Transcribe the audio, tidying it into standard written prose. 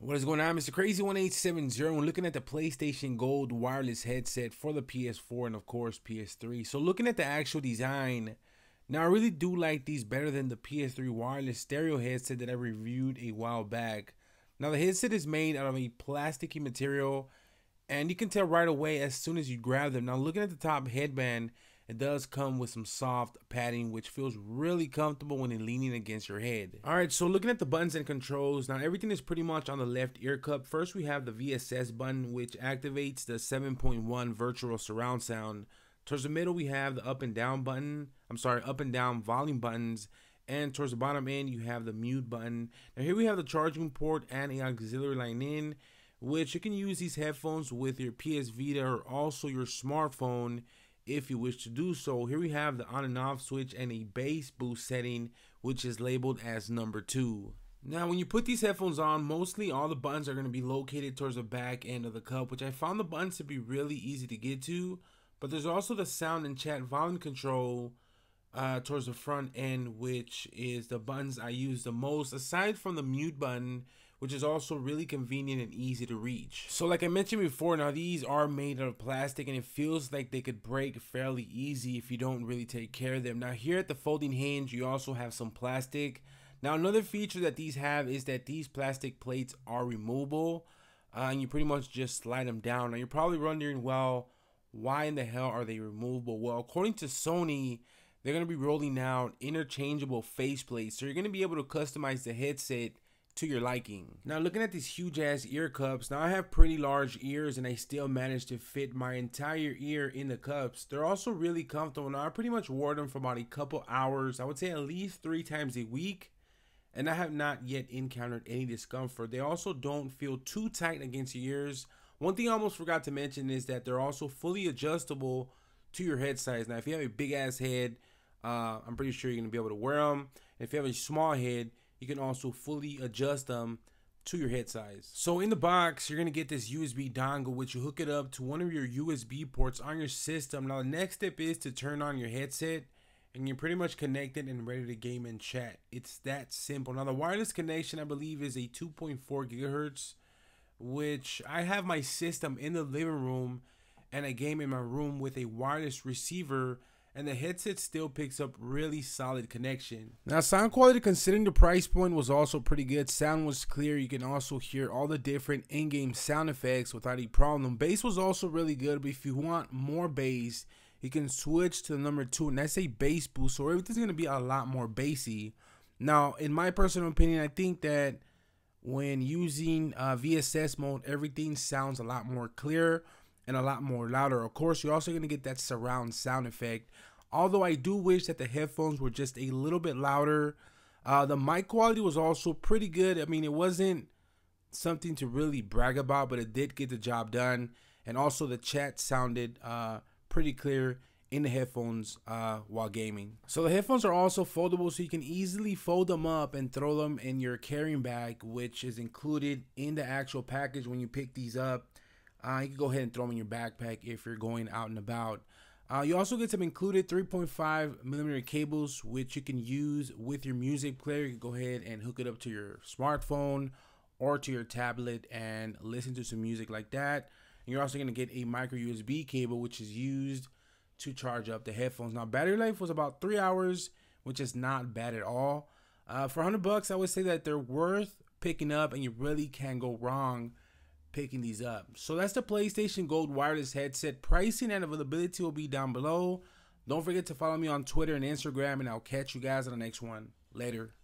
What is going on, Mr. Crazy 1870? We're looking at the PlayStation Gold wireless headset for the PS4 and of course PS3. So looking at the actual design, now I really do like these better than the PS3 wireless stereo headset that I reviewed a while back. Now the headset is made out of a plasticky material and you can tell right away as soon as you grab them. Now looking at the top headband, it does come with some soft padding, which feels really comfortable when it's leaning against your head. All right, so looking at the buttons and controls, now everything is pretty much on the left ear cup. First, we have the VSS button, which activates the 7.1 virtual surround sound. Towards the middle, we have the up and down volume buttons. And towards the bottom end, you have the mute button. Now here we have the charging port and an auxiliary line in, which you can use these headphones with your PS Vita or also your smartphone if you wish to do so. Here we have the on and off switch and a bass boost setting, which is labeled as number 2. Now when you put these headphones on, mostly all the buttons are going to be located towards the back end of the cup, which I found the buttons to be really easy to get to. But there's also the sound and chat volume control towards the front end, which is the buttons I use the most, aside from the mute button, which is also really convenient and easy to reach. So like I mentioned before, now these are made out of plastic and it feels like they could break fairly easy if you don't really take care of them. Now here at the folding hinge, you also have some plastic. Now another feature that these have is that these plastic plates are removable and you pretty much just slide them down. Now you're probably wondering, well, why in the hell are they removable? Well, according to Sony, they're going to be rolling out interchangeable faceplates, so you're going to be able to customize the headset to your liking. Now looking at these huge ass ear cups, now I have pretty large ears and I still managed to fit my entire ear in the cups. They're also really comfortable. Now I pretty much wore them for about a couple hours, I would say at least 3 times a week, and I have not yet encountered any discomfort. They also don't feel too tight against your ears. One thing I almost forgot to mention is that they're also fully adjustable to your head size. Now if you have a big ass head, I'm pretty sure you're going to be able to wear them. If you have a small head, you can also fully adjust them to your head size. So in the box, you're going to get this USB dongle, which you hook it up to one of your USB ports on your system. Now the next step is to turn on your headset and you're pretty much connected and ready to game and chat. It's that simple. Now the wireless connection, I believe, is a 2.4 gigahertz, which I have my system in the living room and I game in my room with a wireless receiver, and the headset still picks up really solid connection. Now sound quality, considering the price point, was also pretty good. Sound was clear. You can also hear all the different in-game sound effects without any problem. Bass was also really good, but if you want more bass, you can switch to the number 2, and that's a bass boost, so everything's going to be a lot more bassy. Now in my personal opinion, I think that when using VSS mode, everything sounds a lot more clear and a lot more louder. Of course, you're also going to get that surround sound effect, although I do wish that the headphones were just a little bit louder. The mic quality was also pretty good. I mean, it wasn't something to really brag about, but it did get the job done. And also the chat sounded pretty clear in the headphones while gaming. So the headphones are also foldable, so you can easily fold them up and throw them in your carrying bag, which is included in the actual package when you pick these up. You can go ahead and throw them in your backpack if you're going out and about. You also get some included 3.5 millimeter cables, which you can use with your music player. You can go ahead and hook it up to your smartphone or to your tablet and listen to some music like that. And you're also going to get a micro USB cable, which is used to charge up the headphones. Now battery life was about 3 hours, which is not bad at all. For $100, I would say that they're worth picking up, and you really can't go wrong picking these up. So that's the PlayStation Gold wireless headset. Pricing and availability will be down below. Don't forget to follow me on Twitter and Instagram, and I'll catch you guys on the next one. Later.